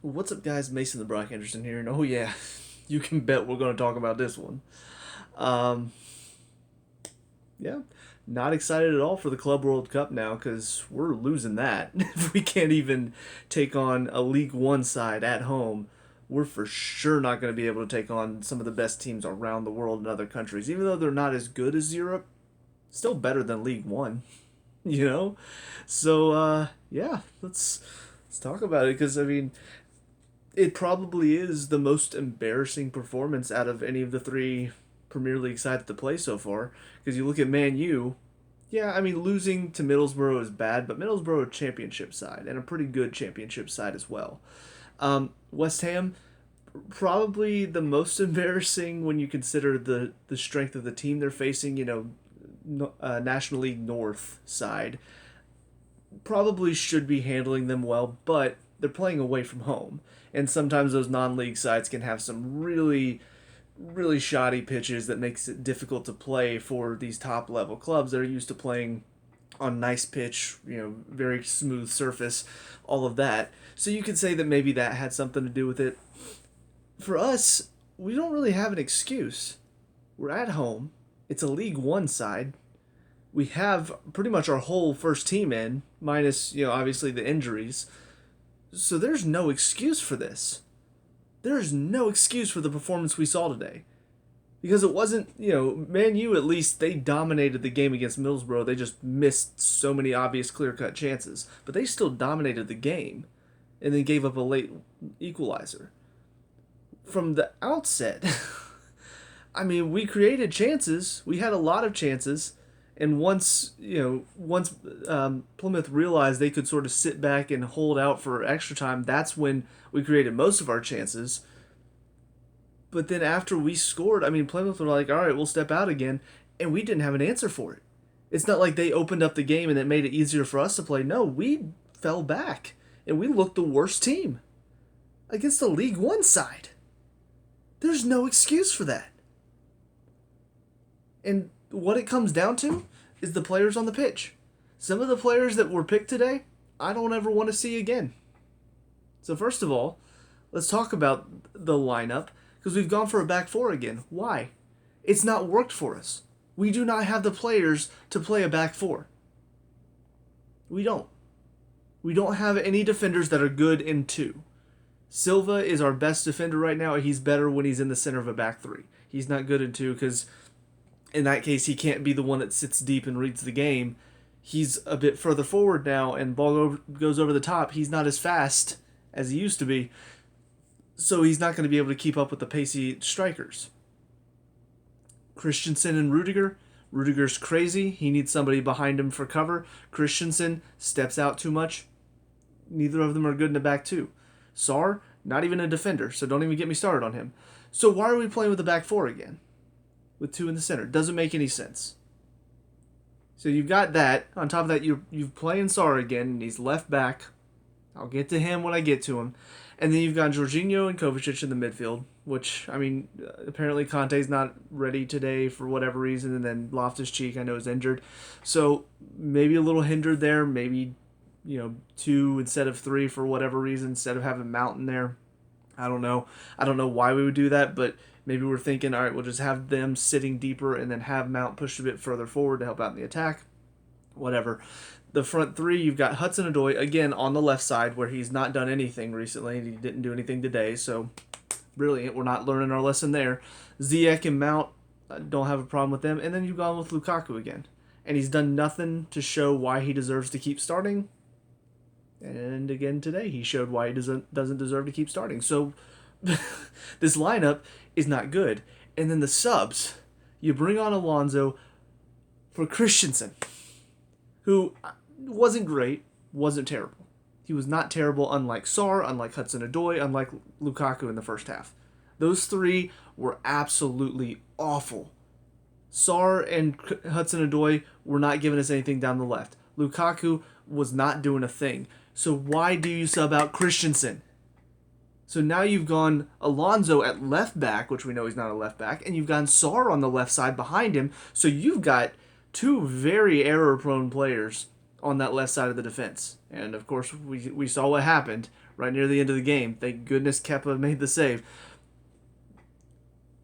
What's up, guys? Mason the Brock Henderson here, and oh yeah, you can bet we're going to talk about this one. Um, yeah, not excited at all for the Club World Cup now because we're losing that. If we can't even take on a League One side at home, we're for sure not going to be able to take on some of the best teams around the world in other countries. Even though they're not as good as Europe, still better than League One, you know. So yeah, let's talk about it because I mean it probably is the most embarrassing performance out of any of the three Premier League sides to play so far. Because you look at Man U, yeah, I mean losing to Middlesbrough is bad, but Middlesbrough a championship side and a pretty good championship side as well. West Ham probably the most embarrassing when you consider the strength of the team they're facing. You know, National League North side probably should be handling them well, but they're playing away from home. And sometimes those non-league sides can have some really shoddy pitches that makes it difficult to play for these top level clubs that are used to playing on nice pitch, very smooth surface, all of that. So you could say that maybe that had something to do with it. For us, we don't really have an excuse. We're at home. It's a League One side. We have pretty much our whole first team in, minus, obviously the injuries. So there's no excuse for this. There's no excuse for the performance we saw today. Because it wasn't, Man U at least, they dominated the game against Middlesbrough. They just missed so many obvious clear cut chances. But they still dominated the game and then gave up a late equalizer. From the outset, I mean, we created chances. We had a lot of chances. And once Plymouth realized they could sort of sit back and hold out for extra time, that's when we created most of our chances. But then after we scored, I mean, Plymouth were like, all right, we'll step out again. And we didn't have an answer for it. It's not like they opened up the game and it made it easier for us to play. No, we fell back. And we looked the worst team against the League One side. There's no excuse for that. And what it comes down to is the players on the pitch. Some of the players that were picked today, I don't ever want to see again. So first of all, let's talk about the lineup because we've gone for a back four again. Why? It's not worked for us. We do not have the players to play a back four. We don't. We don't have any defenders that are good in two. Silva is our best defender right now. He's better when he's in the center of a back three. He's not good in two because in that case, he can't be the one that sits deep and reads the game. He's a bit further forward now, and goes over the top. He's not as fast as he used to be, so he's not going to be able to keep up with the pacey strikers. Christensen and Rudiger. Rudiger's crazy. He needs somebody behind him for cover. Christensen steps out too much. Neither of them are good in the back two. Sarr, not even a defender, so don't even get me started on him. So why are we playing with the back four again? With two in the center. Doesn't make any sense. So you've got that. On top of that, you've playing Sarr again, and he's left back. I'll get to him when I get to him. And then you've got Jorginho and Kovacic in the midfield, which, I mean, apparently Conte's not ready today for whatever reason, and then Loftus-Cheek, I know, is injured. So maybe a little hindered there, maybe, two instead of three for whatever reason, instead of having Mount in there. I don't know. I don't know why we would do that, but maybe we're thinking, all right, we'll just have them sitting deeper and then have Mount pushed a bit further forward to help out in the attack. Whatever. The front three, you've got Hudson Odoi, again, on the left side, where he's not done anything recently. He didn't do anything today, so brilliant. We're not learning our lesson there. Ziyech and Mount, don't have a problem with them. And then you've gone with Lukaku again. And he's done nothing to show why he deserves to keep starting. And again today, he showed why he doesn't deserve to keep starting. So this lineup is not good. And then the subs, you bring on Alonso for Christensen, who wasn't great, wasn't terrible. He was not terrible, unlike Sarr, unlike Hudson Odoi, unlike Lukaku in the first half. Those three were absolutely awful. Sarr and Hudson Odoi were not giving us anything down the left. Lukaku was not doing a thing. So why do you sub out Christensen? So now you've gone Alonso at left back, which we know he's not a left back, and you've gone Sarr on the left side behind him. So you've got two very error-prone players on that left side of the defense. And, of course, we saw what happened. right near the end of the game. Thank goodness Kepa made the save.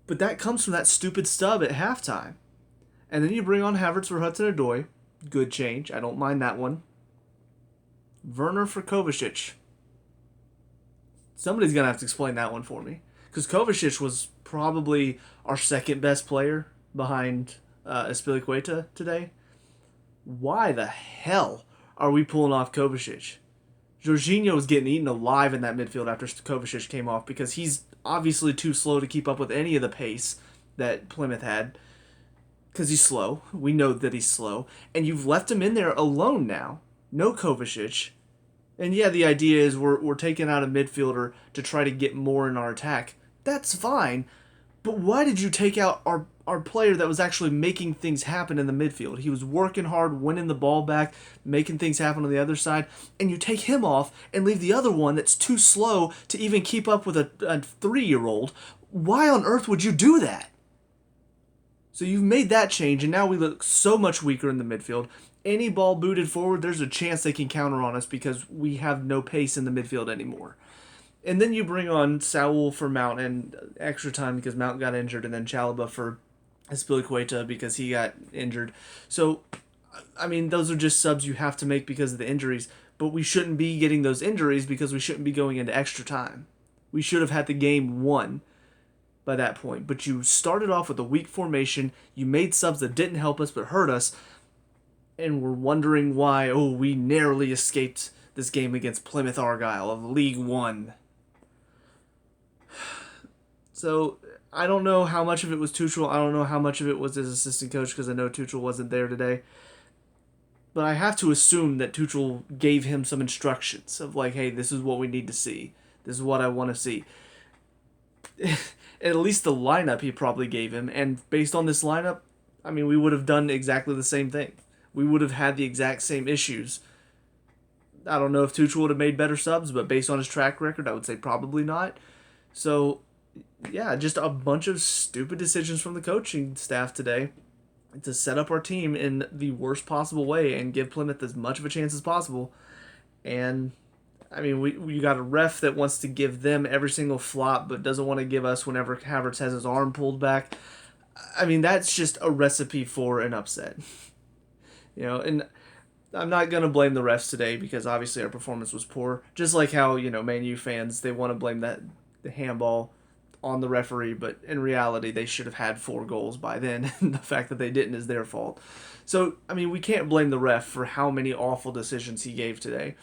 But that comes from that stupid stub at halftime. And then you bring on Havertz for Hudson Odoi. Good change. I don't mind that one. Werner for Kovacic. Somebody's going to have to explain that one for me. Because Kovacic was probably our second best player behind Azpilicueta today. Why the hell are we pulling off Kovacic? Jorginho was getting eaten alive in that midfield after Kovacic came off because he's obviously too slow to keep up with any of the pace that Plymouth had. Because he's slow. We know that he's slow. And you've left him in there alone now. No Kovacic. And yeah, the idea is we're taking out a midfielder to try to get more in our attack. That's fine. But why did you take out our player that was actually making things happen in the midfield? He was working hard, winning the ball back, making things happen on the other side, and you take him off and leave the other one that's too slow to even keep up with a 3-year-old. Why on earth would you do that? So you've made that change, and now we look so much weaker in the midfield. Any ball booted forward, there's a chance they can counter on us because we have no pace in the midfield anymore. And then you bring on Saul for Mount and extra time because Mount got injured, and then Chalobah for Azpilicueta because he got injured. So, I mean, those are just subs you have to make because of the injuries, but we shouldn't be getting those injuries because we shouldn't be going into extra time. We should have had the game won by that point. But you started off with a weak formation, you made subs that didn't help us but hurt us, and we're wondering why, we narrowly escaped this game against Plymouth Argyle of League One. So, I don't know how much of it was Tuchel. I don't know how much of it was his assistant coach because I know Tuchel wasn't there today. But I have to assume that Tuchel gave him some instructions of like, hey, this is what we need to see. This is what I want to see. At least the lineup he probably gave him. And based on this lineup, I mean, we would have done exactly the same thing. We would have had the exact same issues. I don't know if Tuchel would have made better subs, but based on his track record, I would say probably not. So, yeah, just a bunch of stupid decisions from the coaching staff today to set up our team in the worst possible way and give Plymouth as much of a chance as possible. And, I mean, we got a ref that wants to give them every single flop but doesn't want to give us whenever Havertz has his arm pulled back. I mean, that's just a recipe for an upset. And I'm not going to blame the refs today because obviously our performance was poor. Just like how, Man U fans, they want to blame the handball on the referee, but in reality, they should have had 4 goals by then, and the fact that they didn't is their fault. So, I mean, we can't blame the ref for how many awful decisions he gave today,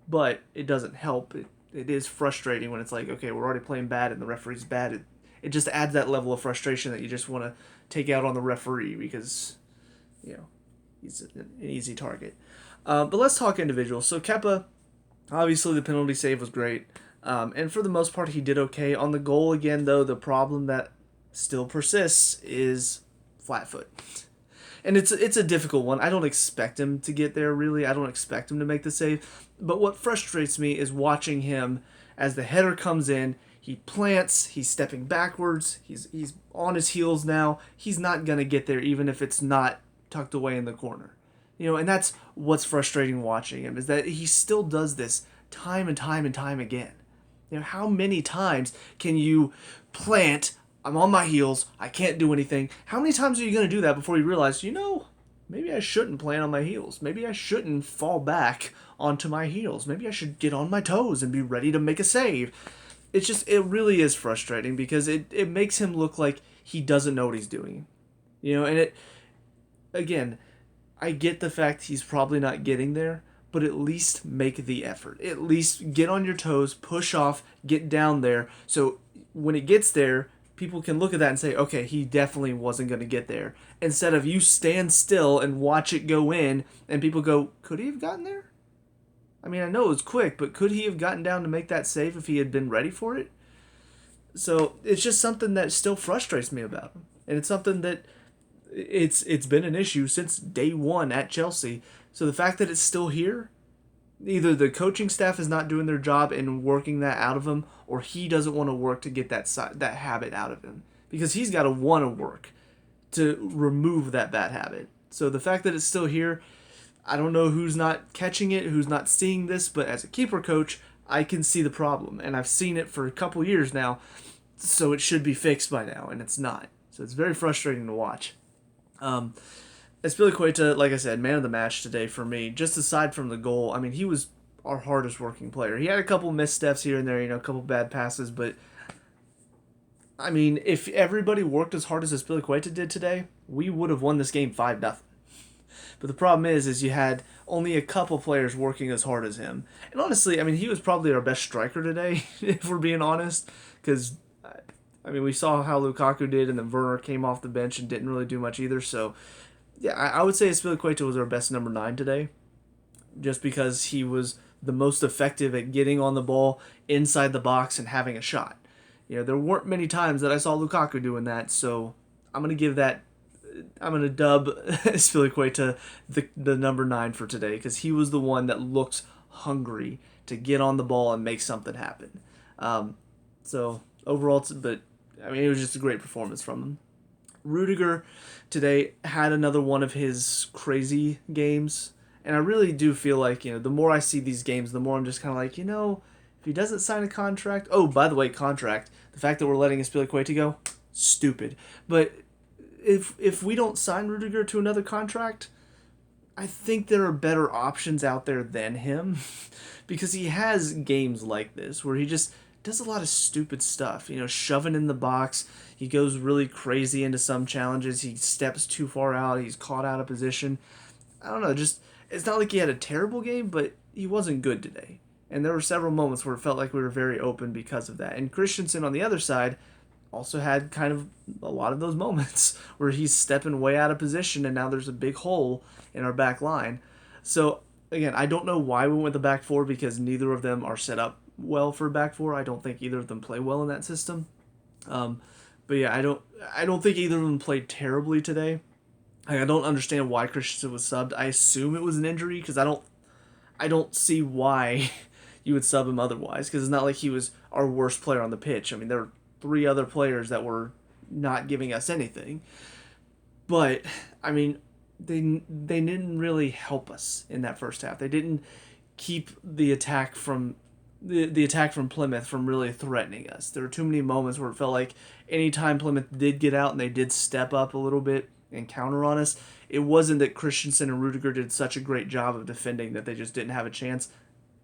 but it doesn't help. It is frustrating when it's like, okay, we're already playing bad and the referee's bad. It just adds that level of frustration that you just want to take out on the referee because, he's an easy target. But let's talk individuals. So, Kepa, obviously the penalty save was great. And for the most part, he did okay. On the goal, again, though, the problem that still persists is flat foot. And it's a difficult one. I don't expect him to get there, really. I don't expect him to make the save. But what frustrates me is watching him as the header comes in. He plants. He's stepping backwards. He's on his heels now. He's not going to get there, even if it's not tucked away in the corner. And that's what's frustrating watching him, is that he still does this time and time and time again. How many times can you plant, I'm on my heels, I can't do anything? How many times are you going to do that before you realize, maybe I shouldn't plant on my heels. Maybe I shouldn't fall back onto my heels. Maybe I should get on my toes and be ready to make a save. It really is frustrating because it makes him look like he doesn't know what he's doing. And again, I get the fact he's probably not getting there, but at least make the effort. At least get on your toes, push off, get down there. So when it gets there, people can look at that and say, okay, he definitely wasn't going to get there. Instead of you stand still and watch it go in, and people go, could he have gotten there? I mean, I know it was quick, but could he have gotten down to make that save if he had been ready for it? So it's just something that still frustrates me about him. And it's something that it's been an issue since day one at Chelsea. So the fact that it's still here, either the coaching staff is not doing their job in working that out of him, or he doesn't want to work to get that habit out of him. Because he's got to want to work to remove that bad habit. So the fact that it's still here, I don't know who's not catching it, who's not seeing this, but as a keeper coach, I can see the problem, and I've seen it for a couple years now, so it should be fixed by now, and it's not. So it's very frustrating to watch. Um, Espilicueta, like I said, man of the match today for me. Just aside from the goal, I mean, he was our hardest working player. He had a couple missteps here and there, a couple bad passes, but I mean, if everybody worked as hard as Espilicueta did today, we would have won this game 5-0. But the problem is you had only a couple players working as hard as him. And honestly, I mean, he was probably our best striker today, if we're being honest, because I mean, we saw how Lukaku did, and then Werner came off the bench and didn't really do much either. So, yeah, I would say Espilicueta was our best number 9 today, just because he was the most effective at getting on the ball inside the box and having a shot. There weren't many times that I saw Lukaku doing that, so I'm going to dub Espilicueta the number 9 for today, because he was the one that looked hungry to get on the ball and make something happen. So overall, but I mean, it was just a great performance from him. Rudiger today had another one of his crazy games, and I really do feel like, the more I see these games, the more I'm just kind of like, if he doesn't sign a contract... Oh, by the way, contract. The fact that we're letting Espilicueta go, stupid. But if we don't sign Rudiger to another contract, I think there are better options out there than him, because he has games like this where he just does a lot of stupid stuff, shoving in the box. He goes really crazy into some challenges. He steps too far out. He's caught out of position. I don't know, just it's not like he had a terrible game, but he wasn't good today. And there were several moments where it felt like we were very open because of that. And Christensen on the other side also had kind of a lot of those moments where he's stepping way out of position, and now there's a big hole in our back line. So again, I don't know why we went with the back four, because neither of them are set up well for a back four. I don't think either of them play well in that system. But yeah, I don't think either of them played terribly today. I don't understand why Christensen was subbed. I assume it was an injury, because I don't see why you would sub him otherwise, because it's not like he was our worst player on the pitch. I mean, there were 3 other players that were not giving us anything. But, I mean, they didn't really help us in that first half. They didn't keep the attack from the attack from Plymouth from really threatening us. There were too many moments where it felt like anytime Plymouth did get out and they did step up a little bit and counter on us, it wasn't that Christensen and Rudiger did such a great job of defending that they just didn't have a chance.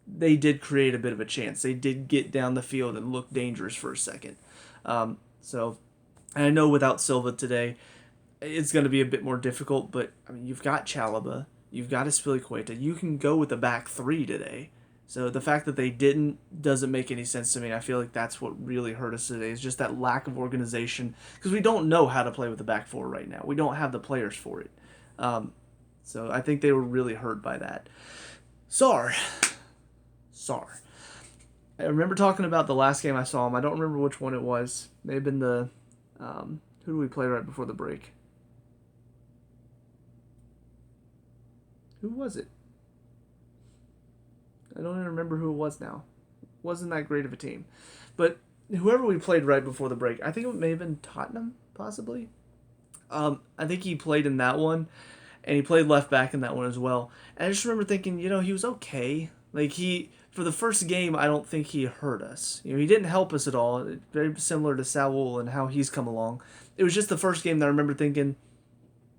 They did create a bit of a chance. They did get down the field and look dangerous for a second. So, and I know without Silva today, it's going to be a bit more difficult, but I mean, you've got Chalobah, you've got Espilicueta, you can go with the back 3 today. So the fact that they didn't doesn't make any sense to me. I feel like that's what really hurt us today, is just that lack of organization, because we don't know how to play with the back 4 right now. We don't have the players for it. So I think they were really hurt by that. Sarr. I remember talking about the last game I saw him. I don't remember which one it was. May have been the... who did we play right before the break? Who was it? I don't even remember who it was now. Wasn't that great of a team. But whoever we played right before the break, I think it may have been Tottenham, possibly. I think he played in that one, and he played left back in that one as well. And I just remember thinking, he was okay. Like, for the first game, I don't think he hurt us. He didn't help us at all. Very similar to Saul and how he's come along. It was just the first game that I remember thinking,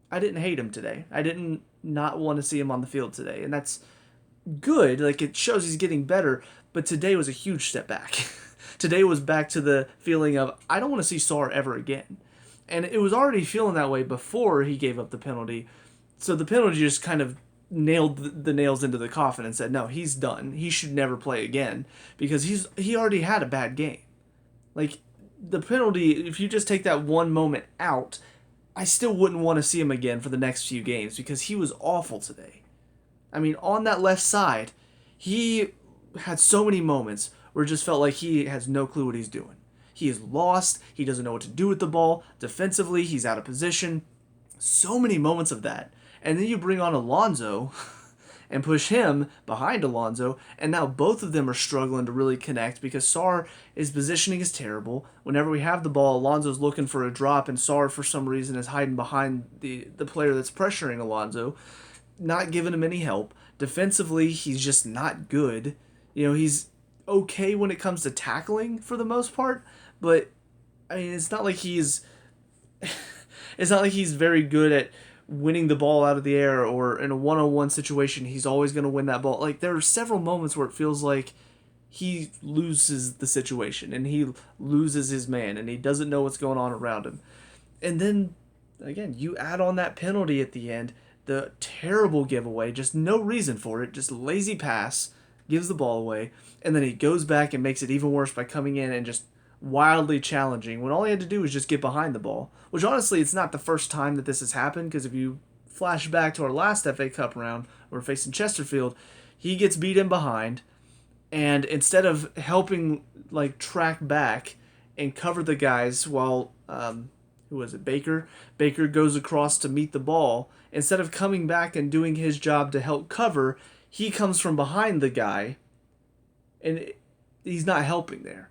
I didn't hate him today. I didn't not want to see him on the field today. And that's good. Like, it shows he's getting better. But today was a huge step back. Today was back to the feeling of, I don't want to see Sarr ever again. And it was already feeling that way before he gave up the penalty. So the penalty just kind of nailed the nails into the coffin and said, no, he's done. He should never play again, because he already had a bad game. Like, the penalty, if you just take that one moment out, I still wouldn't want to see him again for the next few games, because he was awful today. I mean, on that left side, he had so many moments where it just felt like he has no clue what he's doing. He is lost. He doesn't know what to do with the ball. Defensively, he's out of position. So many moments of that. And then you bring on Alonso and push him behind Alonso, and now both of them are struggling to really connect, because Sarr, his positioning is terrible. Whenever we have the ball, Alonso's looking for a drop, and Sarr, for some reason, is hiding behind the player that's pressuring Alonso, not giving him any help. Defensively, he's just not good. He's okay when it comes to tackling for the most part, but I mean, it's not like he's very good at winning the ball out of the air, or in a one-on-one situation he's always going to win that ball. Like, there are several moments where it feels like he loses the situation and he loses his man and he doesn't know what's going on around him. And then again, you add on that penalty at the end, the terrible giveaway, just no reason for it, just lazy pass, gives the ball away, and then he goes back and makes it even worse by coming in and just wildly challenging when all he had to do was just get behind the ball. Which honestly, it's not the first time that this has happened, because if you flash back to our last FA Cup round, we're facing Chesterfield, he gets beat in behind, and instead of helping like track back and cover the guys while who was it, Baker goes across to meet the ball, instead of coming back and doing his job to help cover, he comes from behind the guy, and he's not helping there.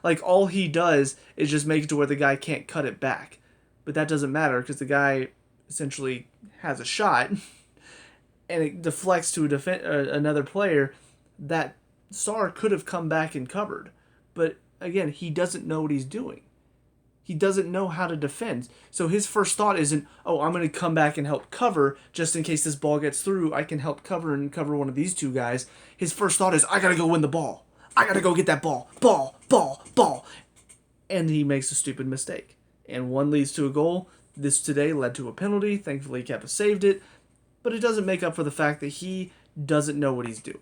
Like, all he does is just make it to where the guy can't cut it back. But that doesn't matter because the guy essentially has a shot and it deflects to another player that Sarr could have come back and covered. But again, he doesn't know what he's doing. He doesn't know how to defend. So his first thought isn't, oh, I'm going to come back and help cover just in case this ball gets through. I can help cover and cover one of these two guys. His first thought is, I got to go win the ball. I got to go get that ball. Ball. And he makes a stupid mistake. And one leads to a goal. This today led to a penalty. Thankfully, Kepa saved it. But it doesn't make up for the fact that he doesn't know what he's doing.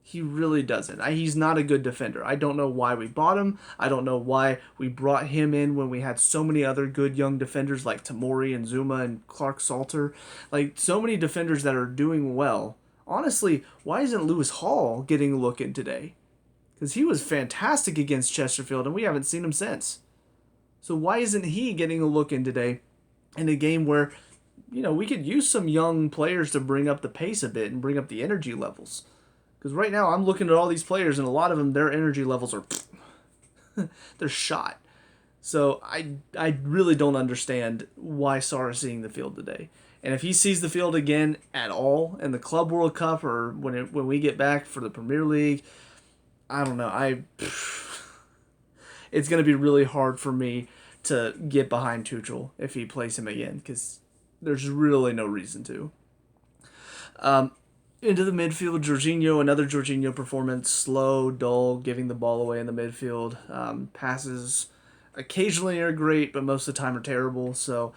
He really doesn't. He's not a good defender. I don't know why we bought him. I don't know why we brought him in when we had so many other good young defenders like Tamori and Zuma and Clark Salter. Like, so many defenders that are doing well. Honestly, why isn't Lewis Hall getting a look in today? Because he was fantastic against Chesterfield, and we haven't seen him since. So why isn't he getting a look in today in a game where, we could use some young players to bring up the pace a bit and bring up the energy levels? Because right now I'm looking at all these players, and a lot of them, their energy levels are they're shot. So I really don't understand why Sarr is seeing the field today. And if he sees the field again at all in the Club World Cup or when we get back for the Premier League, I don't know. It's going to be really hard for me to get behind Tuchel if he plays him again, because there's really no reason to. Into the midfield, another Jorginho performance. Slow, dull, giving the ball away in the midfield. Passes occasionally are great, but most of the time are terrible. So,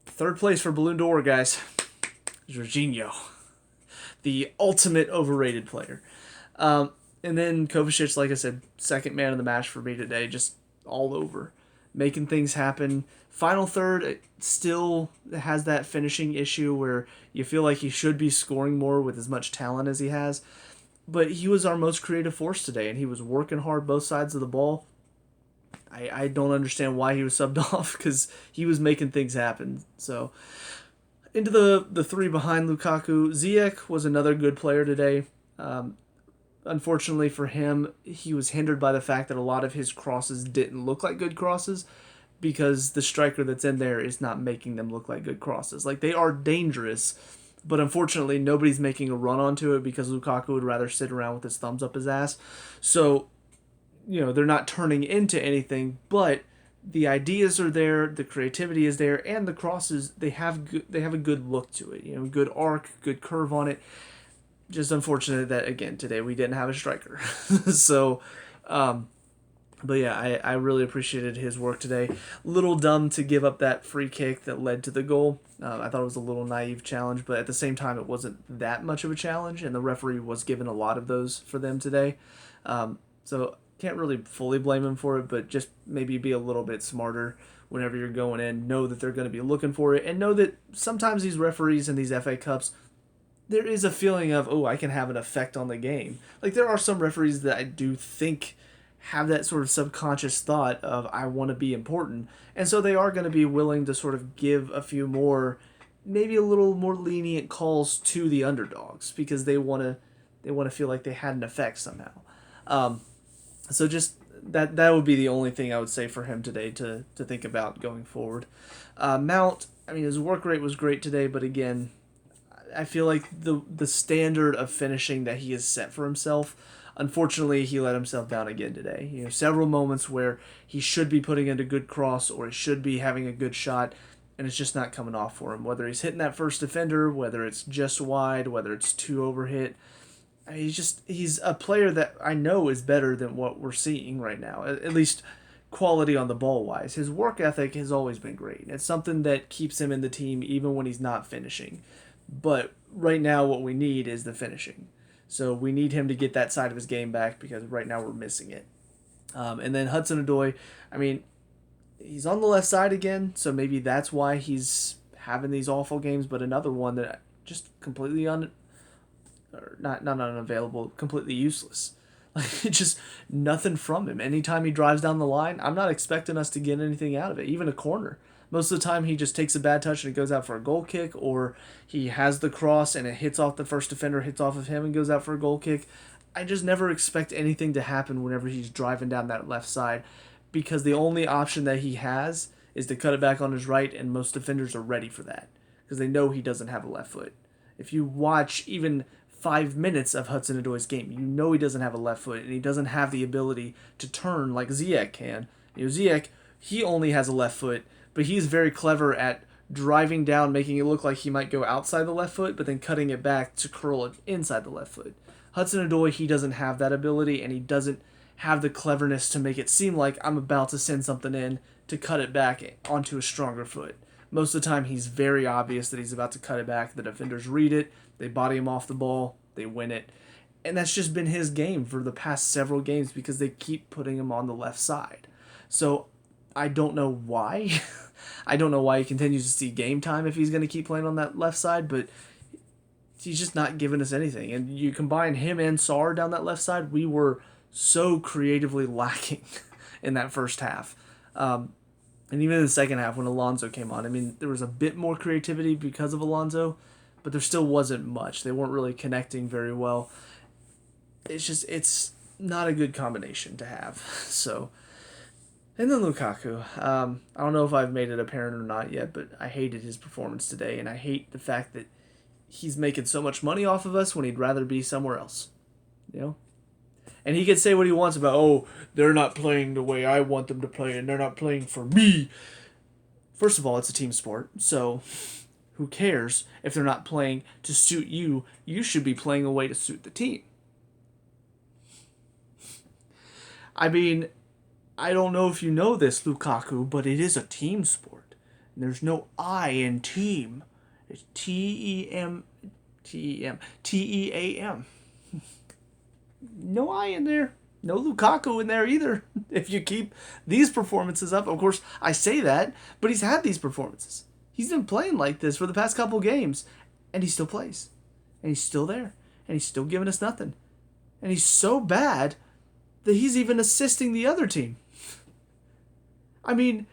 third place for Ballon d'Or, guys. Jorginho. The ultimate overrated player. And then Kovacic, like I said, second man of the match for me today, just all over. Making things happen. Final third, it still has that finishing issue where you feel like he should be scoring more with as much talent as he has. But he was our most creative force today, and he was working hard both sides of the ball. I don't understand why he was subbed off, because he was making things happen. So, into the three behind Lukaku, Ziyech was another good player today. Unfortunately for him, he was hindered by the fact that a lot of his crosses didn't look like good crosses, because the striker that's in there is not making them look like good crosses. Like, they are dangerous, but unfortunately nobody's making a run onto it because Lukaku would rather sit around with his thumbs up his ass. So, they're not turning into anything, but the ideas are there, the creativity is there, and the crosses, they have a good look to it. Good arc, good curve on it. Just unfortunate that, again, today we didn't have a striker. So, but yeah, I really appreciated his work today. Little dumb to give up that free kick that led to the goal. I thought it was a little naive challenge, but at the same time, it wasn't that much of a challenge, and the referee was given a lot of those for them today. So can't really fully blame him for it, but just maybe be a little bit smarter whenever you're going in. Know that they're going to be looking for it, and know that sometimes these referees in these FA Cups, there is a feeling of, I can have an effect on the game. Like, there are some referees that I do think have that sort of subconscious thought of, I want to be important. And so they are going to be willing to sort of give a few more, maybe a little more lenient calls to the underdogs, because they want to feel like they had an effect somehow. So just that would be the only thing I would say for him today to think about going forward. Mount, his work rate was great today, but again, I feel like the standard of finishing that he has set for himself, unfortunately, he let himself down again today. Several moments where he should be putting in a good cross or he should be having a good shot, and it's just not coming off for him. Whether he's hitting that first defender, whether it's just wide, whether it's too overhit. He's a player that I know is better than what we're seeing right now. At least quality on the ball wise. His work ethic has always been great. It's something that keeps him in the team even when he's not finishing. But right now what we need is the finishing. So we need him to get that side of his game back because right now we're missing it. And then Hudson Odoi, I mean, he's on the left side again, so maybe that's why he's having these awful games. But another one that just completely not unavailable, completely useless. Like, just nothing from him. Anytime he drives down the line, I'm not expecting us to get anything out of it, even a corner. Most of the time, he just takes a bad touch and it goes out for a goal kick, or he has the cross and it hits off the first defender, hits off of him and goes out for a goal kick. I just never expect anything to happen whenever he's driving down that left side, because the only option that he has is to cut it back on his right, and most defenders are ready for that because they know he doesn't have a left foot. If you watch even 5 minutes of Hudson Odoi's game, you know he doesn't have a left foot, and he doesn't have the ability to turn like Ziyech can. Ziyech, he only has a left foot, but he's very clever at driving down, making it look like he might go outside the left foot, but then cutting it back to curl it inside the left foot. Hudson Odoi, he doesn't have that ability, and he doesn't have the cleverness to make it seem like I'm about to send something in to cut it back onto a stronger foot. Most of the time, he's very obvious that he's about to cut it back. The defenders read it. They body him off the ball. They win it. And that's just been his game for the past several games because they keep putting him on the left side. So I don't know why. I don't know why he continues to see game time if he's going to keep playing on that left side, but he's just not giving us anything. And you combine him and Sarr down that left side, we were so creatively lacking in that first half. And even in the second half when Alonso came on, I mean, there was a bit more creativity because of Alonso, but there still wasn't much. They weren't really connecting very well. It's not a good combination to have. So, and then Lukaku. I don't know if I've made it apparent or not yet, but I hated his performance today, and I hate the fact that he's making so much money off of us when he'd rather be somewhere else. And he can say what he wants about, oh, they're not playing the way I want them to play, and they're not playing for me. First of all, it's a team sport, so who cares if they're not playing to suit you? You should be playing a way to suit the team. I mean, I don't know if you know this, Lukaku, but it is a team sport. And there's no I in team. It's T-E-M. No I in there. No Lukaku in there either. If you keep these performances up, of course, I say that, but he's had these performances. He's been playing like this for the past couple games, and he still plays. And he's still there. And he's still giving us nothing. And he's so bad that he's even assisting the other team. I mean,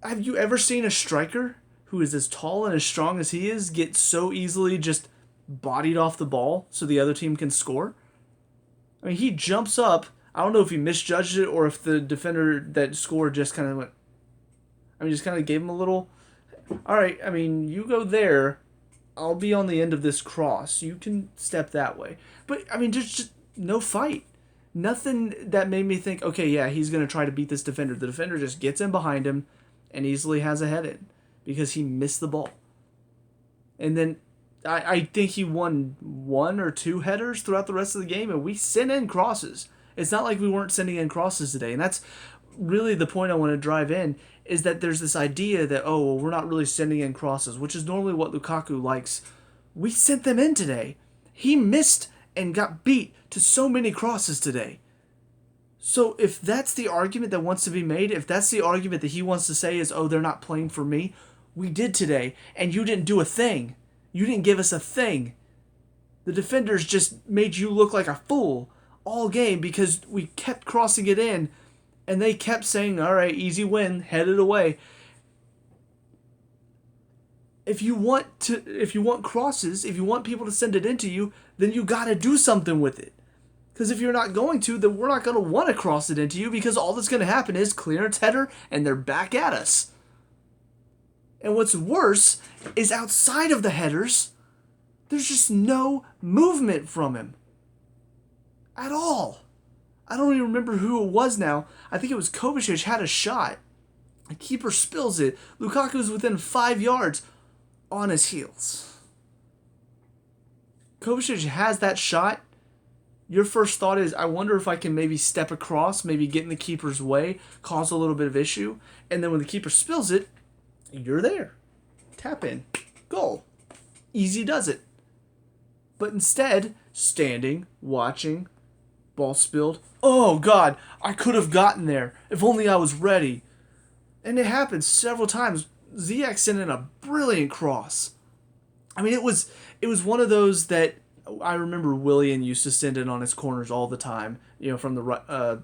have you ever seen a striker who is as tall and as strong as he is get so easily just bodied off the ball so the other team can score? I mean, he jumps up. I don't know if he misjudged it or if the defender that scored just kind of went, just kind of gave him a little, all right, you go there. I'll be on the end of this cross. You can step that way. But, there's just no fight. Nothing that made me think, okay, yeah, he's going to try to beat this defender. The defender just gets in behind him and easily has a head in because he missed the ball. And then I think he won 1 or 2 headers throughout the rest of the game, and we sent in crosses. It's not like we weren't sending in crosses today, and that's really the point I want to drive in, is that there's this idea that, we're not really sending in crosses, which is normally what Lukaku likes. We sent them in today. He missed and got beat to so many crosses today. So if that's the argument that wants to be made, if that's the argument that he wants to say is, they're not playing for me, we did today, and you didn't do a thing. You didn't give us a thing. The defenders just made you look like a fool all game because we kept crossing it in, and they kept saying, all right, easy win, head it away. If you want crosses, if you want people to send it into you, then you got to do something with it. Because if you're not going to, then we're not going to want to cross it into you because all that's going to happen is clearance header and they're back at us. And what's worse is outside of the headers, There's just no movement from him at all. I don't even remember who it was now. I think it was Kovacic had a shot. The keeper spills it. Lukaku's within 5 yards on his heels. Kovacic has that shot. Your first thought is, I wonder if I can maybe step across, maybe get in the keeper's way, cause a little bit of issue. And then when the keeper spills it, you're there. Tap in. Goal. Easy does it. But instead, standing, watching, ball spilled. Oh, God, I could have gotten there. If only I was ready. And it happened several times. Ziyech sent in a brilliant cross. I mean, it was one of those that I remember Willian used to send in on his corners all the time, from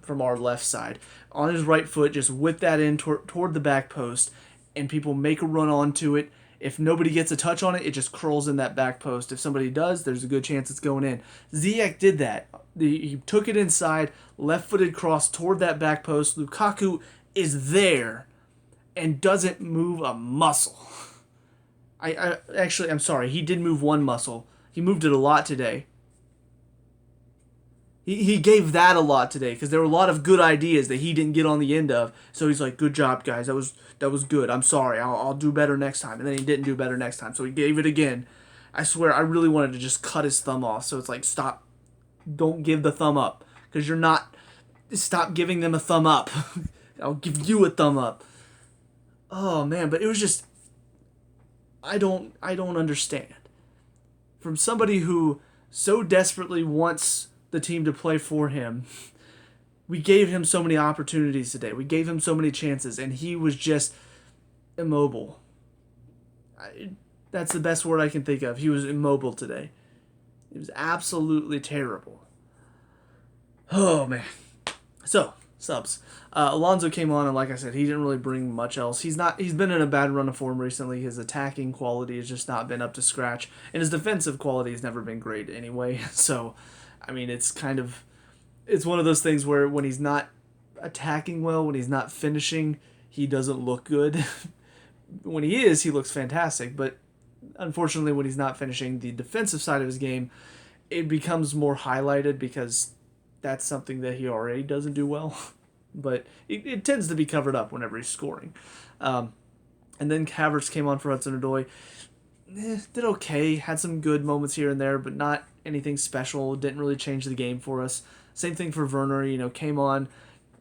from our left side. On his right foot, just whip that in toward the back post, and people make a run onto it. If nobody gets a touch on it, it just curls in that back post. If somebody does, there's a good chance it's going in. Ziyech did that. He took it inside, left-footed cross toward that back post. Lukaku is there and doesn't move a muscle. I'm sorry, he did move one muscle. He moved it a lot today. He gave that a lot today because there were a lot of good ideas that he didn't get on the end of. So he's like, good job, guys. That was good. I'm sorry. I'll do better next time. And then he didn't do better next time. So he gave it again. I swear, I really wanted to just cut his thumb off. So it's like, stop. Don't give the thumb up. Because you're not... Stop giving them a thumb up. I'll give you a thumb up. Oh, man. But it was just... I don't understand. From somebody who so desperately wants the team to play for him, we gave him so many opportunities today. We gave him so many chances, and he was just immobile. That's the best word I can think of. He was immobile today. It was absolutely terrible. Oh, man. So, subs. Alonso came on, and like I said, he didn't really bring much else. He's been in a bad run of form recently. His attacking quality has just not been up to scratch, and his defensive quality has never been great anyway. So, I mean, it's one of those things where when he's not attacking well, when he's not finishing, he doesn't look good. When he is, he looks fantastic, but unfortunately when he's not finishing the defensive side of his game, it becomes more highlighted because that's something that he already doesn't do well. But it tends to be covered up whenever he's scoring. And then Havertz came on for Hudson Odoi. Did okay, had some good moments here and there, but not anything special. Didn't really change the game for us. Same thing for Werner, came on,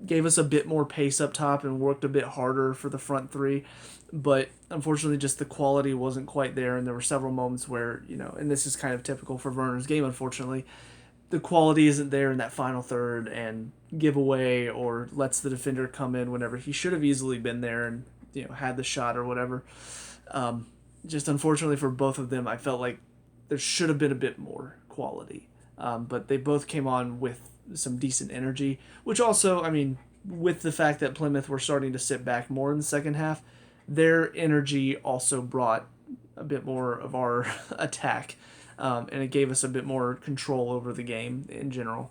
gave us a bit more pace up top and worked a bit harder for the front three. But unfortunately, just the quality wasn't quite there, and there were several moments where, and this is kind of typical for Werner's game, unfortunately, the quality isn't there in that final third and give away or lets the defender come in whenever he should have easily been there and, had the shot or whatever. Just unfortunately for both of them, I felt like there should have been a bit more quality. But they both came on with some decent energy, which also, I mean, with the fact that Plymouth were starting to sit back more in the second half, their energy also brought a bit more of our attack, and it gave us a bit more control over the game in general.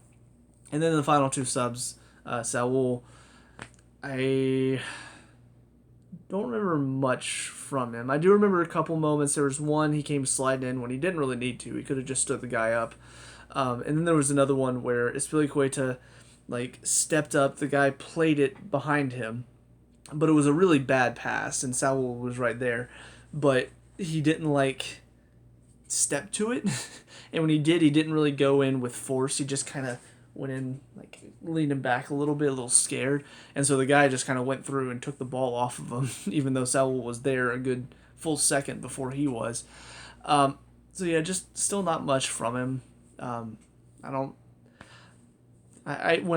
And then the final two subs, Saul, I don't remember much from him. I do remember a couple moments. There was one, he came sliding in when he didn't really need to. He could have just stood the guy up. And then there was another one where Espilicueta stepped up. The guy played it behind him, but it was a really bad pass, and Saul was right there. But he didn't step to it. And when he did, he didn't really go in with force. He just kind of went in, leaning back a little scared. And so the guy just kind of went through and took the ball off of him, even though Saul was there a good full second before he was. So yeah, just still not much from him. When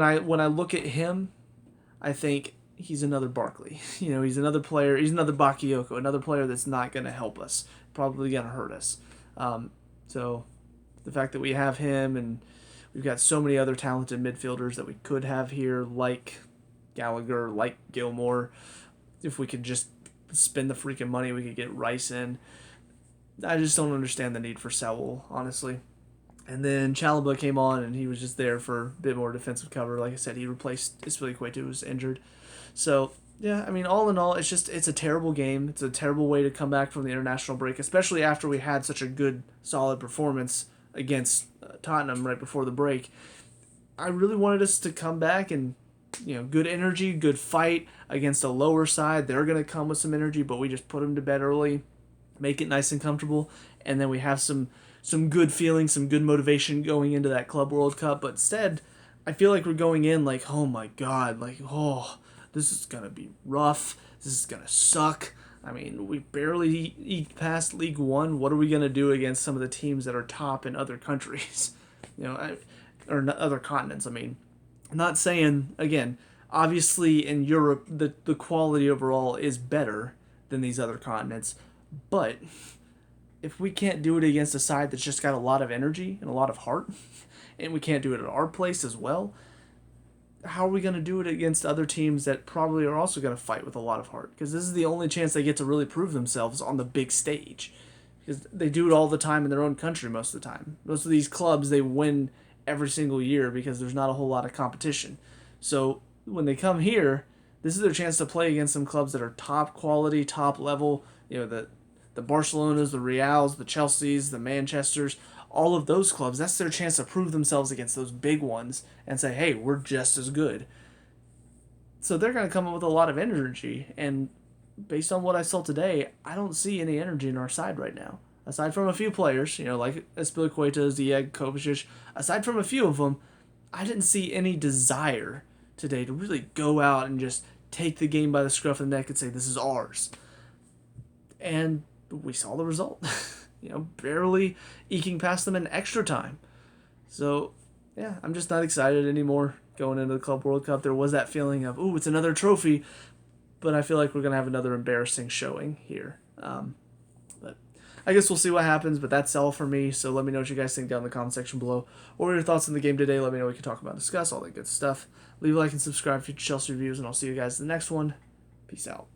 I look at him, I think he's another Barkley. He's another player. He's another Bakayoko, another player that's not going to help us, probably going to hurt us. So the fact that we have him and we've got so many other talented midfielders that we could have here, like Gallagher, like Gilmore. If we could just spend the freaking money, we could get Rice in. I just don't understand the need for Saul, honestly. And then Chalobah came on, and he was just there for a bit more defensive cover. Like I said, he replaced Espilicueta, who was injured. So, Yeah, I mean, all in all, it's a terrible game. It's a terrible way to come back from the international break, especially after we had such a good, solid performance against Tottenham right before the break. I really wanted us to come back and, good energy, good fight against a lower side. They're going to come with some energy, but we just put them to bed early, make it nice and comfortable, and then we have some good feeling, some good motivation going into that Club World Cup. But instead, I feel like we're going in like, oh my god, like, oh, this is gonna be rough. This is gonna suck. I mean, we barely eked past League One. What are we gonna do against some of the teams that are top in other countries, or other continents? I mean, I'm not saying again. Obviously, in Europe, the quality overall is better than these other continents, but if we can't do it against a side that's just got a lot of energy and a lot of heart, and we can't do it at our place as well, how are we going to do it against other teams that probably are also going to fight with a lot of heart? Because this is the only chance they get to really prove themselves on the big stage. Because they do it all the time in their own country most of the time. Most of these clubs, they win every single year because there's not a whole lot of competition. So when they come here, this is their chance to play against some clubs that are top quality, top level. The Barcelonas, the Reals, the Chelseas, the Manchesters, all of those clubs, that's their chance to prove themselves against those big ones and say, hey, we're just as good. So they're going to come up with a lot of energy. And based on what I saw today, I don't see any energy in our side right now. Aside from a few players, like Espilicueta, Ziyech, Kovacic, aside from a few of them, I didn't see any desire today to really go out and just take the game by the scruff of the neck and say, this is ours. And we saw the result. Barely eking past them in extra time. So, yeah, I'm just not excited anymore going into the Club World Cup. There was that feeling of, ooh, it's another trophy, but I feel like we're going to have another embarrassing showing here. But I guess we'll see what happens, but that's all for me. So let me know what you guys think down in the comment section below. Or your thoughts on the game today. Let me know what we can talk about, discuss, all that good stuff. Leave a like and subscribe for future Chelsea reviews, and I'll see you guys in the next one. Peace out.